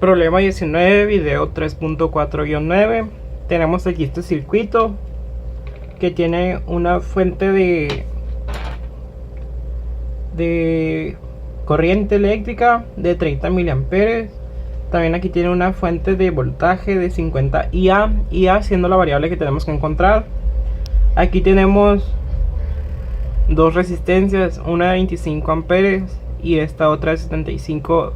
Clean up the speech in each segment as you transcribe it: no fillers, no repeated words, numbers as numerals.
Problema 19, video 3.4-9. Tenemos aquí este circuito que tiene una fuente de corriente eléctrica de 30 miliamperes. También aquí tiene una fuente de voltaje de 50 IA siendo la variable que tenemos que encontrar. Aquí tenemos dos resistencias, una de 25 amperes y esta otra de 75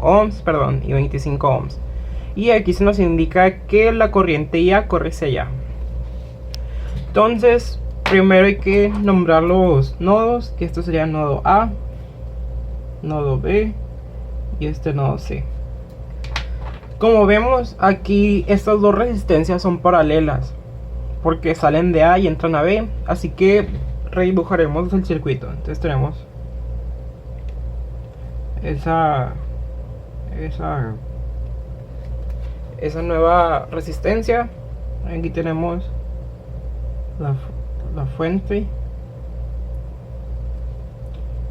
ohms, perdón, y 25 ohms. Y aquí se nos indica que la corriente IA corre hacia allá. Entonces, primero hay que nombrar los nodos, que esto sería nodo A, nodo B y este nodo C. Como vemos, aquí estas dos resistencias son paralelas, porque salen de A y entran a B, así que redibujaremos el circuito. Entonces tenemos esa nueva resistencia. Aquí tenemos la fuente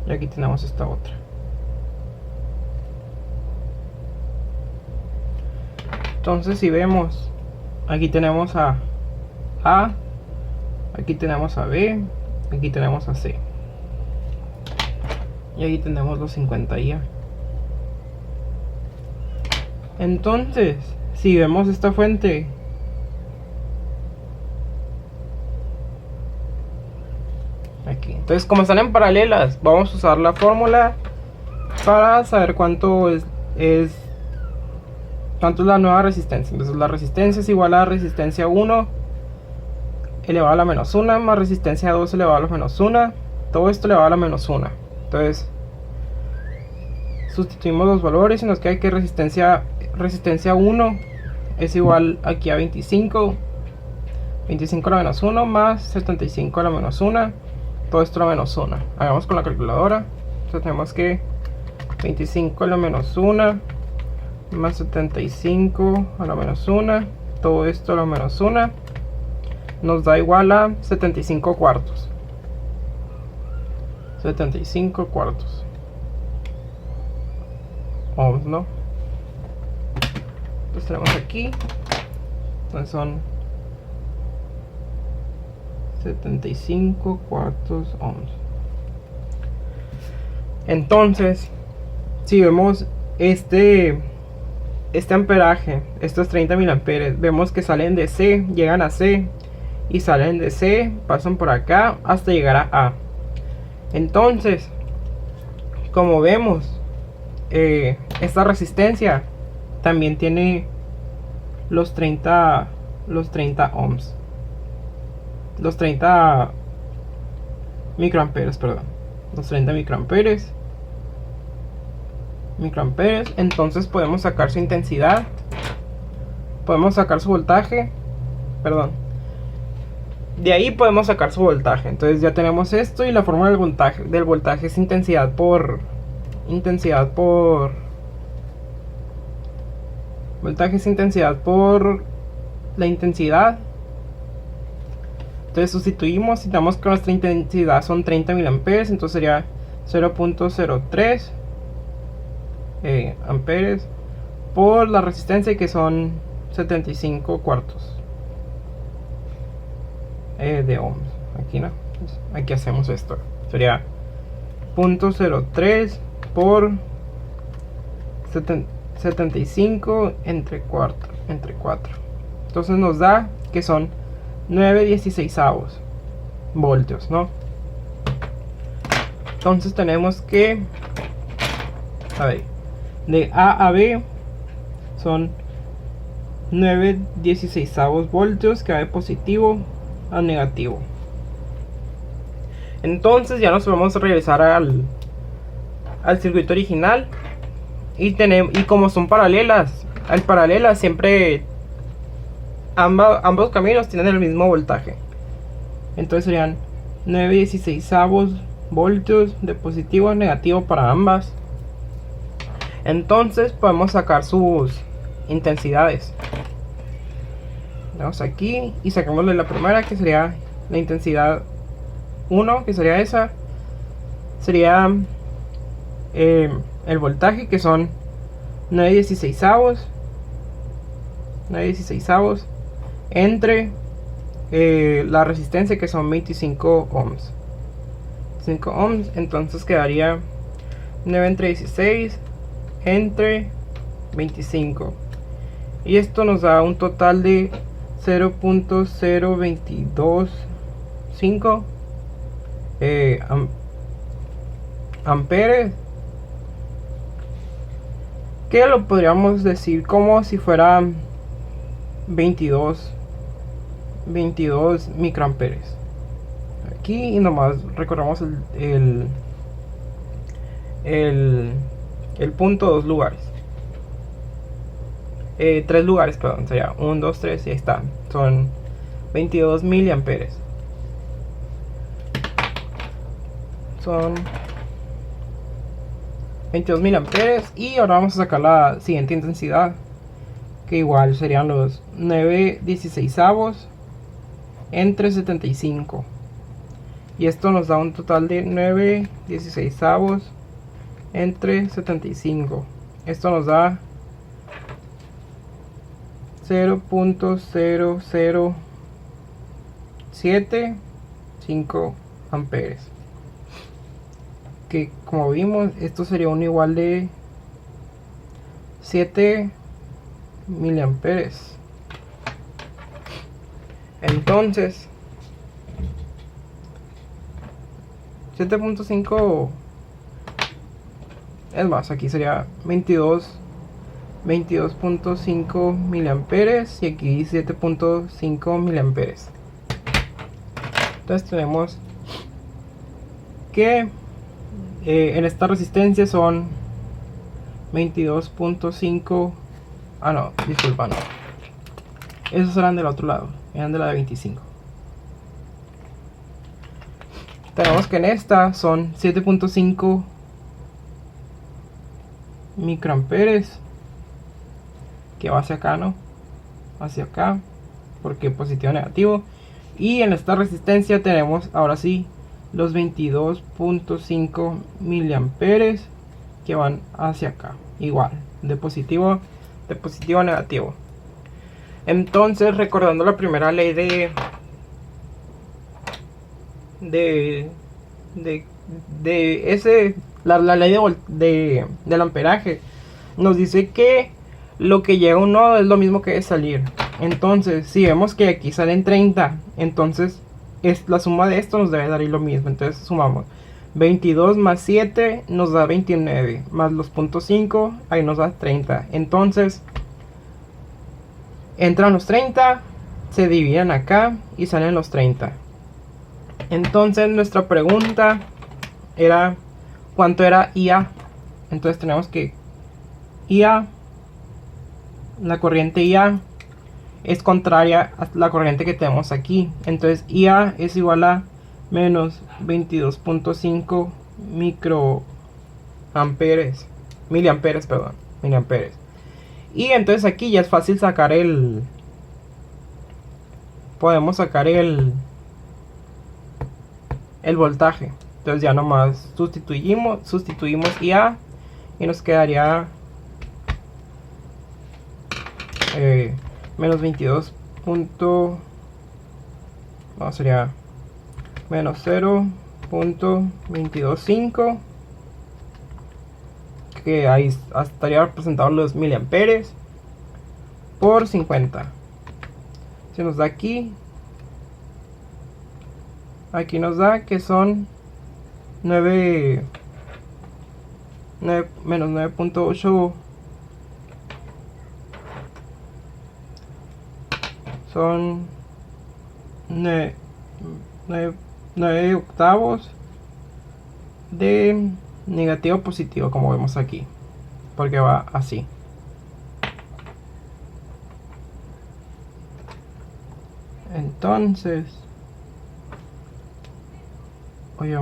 y aquí tenemos esta otra. Entonces, si vemos, aquí tenemos a A, aquí tenemos a B, aquí tenemos a C y aquí tenemos los 50 IA. Entonces, si vemos esta fuente, aquí, entonces como están en paralelas, vamos a usar la fórmula para saber cuánto es la nueva resistencia. Entonces la resistencia es igual a resistencia 1 elevado a la menos 1 más resistencia 2 elevado a la menos 1, todo esto elevado a la menos 1. Entonces sustituimos los valores y nos queda que resistencia 1 es igual aquí a 25 a la menos 1 más 75 a la menos 1, todo esto a la menos 1. Hagamos con la calculadora. Entonces tenemos que 25 a la menos 1 más 75 a la menos 1, todo esto a la menos 1 nos da igual a 75 cuartos. 75 cuartos ohms, ¿no? Entonces tenemos aquí, entonces son 75 cuartos ohms. Entonces, si vemos este amperaje, estos 30 miliamperes, vemos que salen de C, llegan a C y salen de C, pasan por acá hasta llegar a A. Entonces, como vemos, esta resistencia también tiene los 30 ohms, los 30 microamperes, perdón, los 30 microamperes. Entonces podemos sacar su intensidad, podemos sacar su voltaje, perdón, de ahí podemos sacar su voltaje. Entonces ya tenemos esto, y la fórmula del voltaje es intensidad por la intensidad. Entonces sustituimos y damos que nuestra intensidad son 30 miliamperes, entonces sería 0.03 amperes por la resistencia, que son 75 cuartos de ohms. Aquí no, pues aquí hacemos esto, sería 0.03 por 75 entre 4, entonces nos da que son 9/16 voltios, ¿no? Entonces tenemos que, a ver, de A a B son 9/16 voltios, que va de positivo a negativo. Entonces ya nos vamos a regresar al circuito original, y como son paralelas, siempre ambos caminos tienen el mismo voltaje. Entonces serían 9/16 voltios de positivo a negativo para ambas. Entonces podemos sacar sus intensidades. Vamos aquí y sacamos de la primera, que sería la intensidad 1, que sería esa. Sería el voltaje, que son 9/16 entre la resistencia, que son 25 ohms. 5 ohms, entonces quedaría 9 entre 16 entre 25, y esto nos da un total de 0.0225 amperes, que lo podríamos decir como si fuera 22 microamperes. Aquí, y nomás recorremos el punto 2 lugares, 3 lugares, perdón, sería 1, 2, 3, y ahí está, son 22 miliamperes. Son 22 miliamperes. Y ahora vamos a sacar la siguiente intensidad, que igual serían los 9/16 entre 75, y esto nos da un total de 9/16 entre 75. Esto nos da 0.0075 amperes, que como vimos, esto sería un igual de 7 miliamperes. Entonces 7.5, es más, aquí sería 22.5 miliamperes, y aquí 7.5 miliamperes. Entonces tenemos que en esta resistencia son 22.5. Ah, no, disculpa, no. Esos eran del otro lado, eran de la de 25. Tenemos que en esta son 7.5 microamperes, que va hacia acá, ¿no? Hacia acá, porque positivo negativo. Y en esta resistencia tenemos ahora sí los 22.5 miliamperes, que van hacia acá, igual, de positivo a negativo. Entonces, recordando la primera ley la ley del amperaje, nos dice que lo que llega a un nodo es lo mismo que de salir. Entonces, si vemos que aquí salen 30, entonces la suma de esto nos debe dar ahí lo mismo. Entonces sumamos 22 más 7 nos da 29, más los puntos 5, ahí nos da 30. Entonces entran los 30, se dividen acá y salen los 30. Entonces nuestra pregunta era ¿cuánto era IA? Entonces tenemos que IA, la corriente IA es contraria a la corriente que tenemos aquí. Entonces IA es igual a menos 22.5 miliamperes. Y entonces aquí ya es fácil sacar podemos sacar el voltaje. Entonces ya nomás sustituimos IA, y nos quedaría menos 22. No, sería menos 0.225, que ahí estaría representado los miliamperes por 50. Se nos da aquí nos da que son menos 9.8, son 9 octavos de negativo a positivo, como vemos aquí, porque va así. Entonces, oye,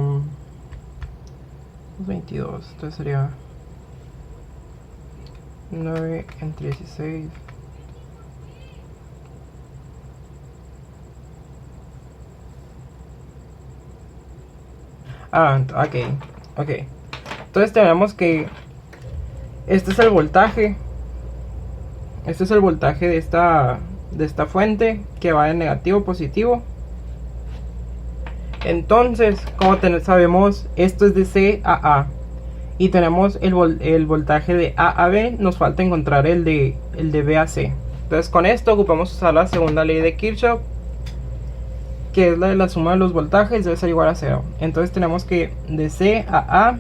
22, entonces sería 9 entre 16. Ok. Entonces tenemos que este es el voltaje Este es el voltaje de esta fuente, que va de negativo a positivo. Entonces, como sabemos, esto es de C a A y tenemos el voltaje de A a B. Nos falta encontrar el de B a C. Entonces con esto ocupamos usar la segunda ley de Kirchhoff, que es la de la suma de los voltajes debe ser igual a 0. Entonces tenemos que de C a A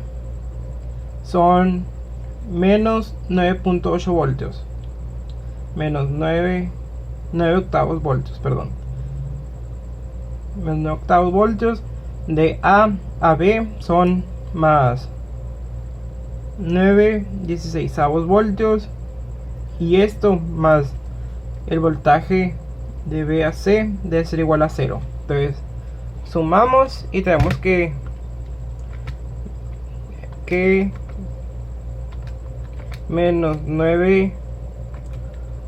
son menos 9.8 voltios, menos 9 octavos voltios, perdón, menos 9 octavos voltios. De A a B son más 9/16 voltios, y esto más el voltaje de B a C debe ser igual a 0. Entonces sumamos y tenemos que menos 9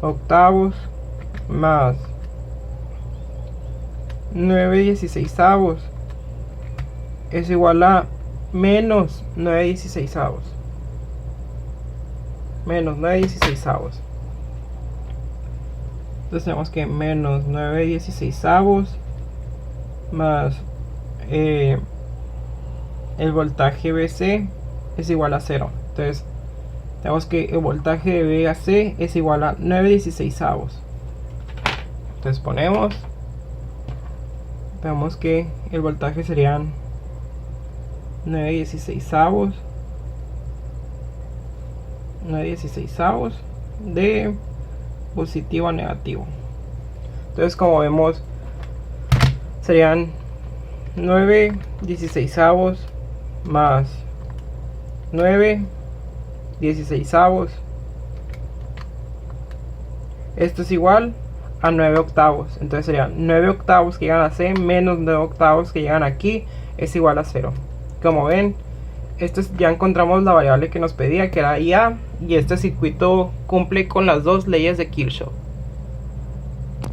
octavos más 9/16 es igual a menos 9/16. Menos 9/16. Entonces tenemos que menos 9/16 más el voltaje BC es igual a 0. Entonces tenemos que el voltaje de B a C es igual a 9/16. Entonces ponemos, vemos que el voltaje serían 9/16 de positivo a negativo. Entonces, como vemos, serían 9/16 más 9/16. Esto es igual a 9 octavos. Entonces serían 9 octavos que llegan a C menos 9 octavos que llegan aquí es igual a 0. Como ven, ya encontramos la variable que nos pedía, que era IA, y este circuito cumple con las dos leyes de Kirchhoff.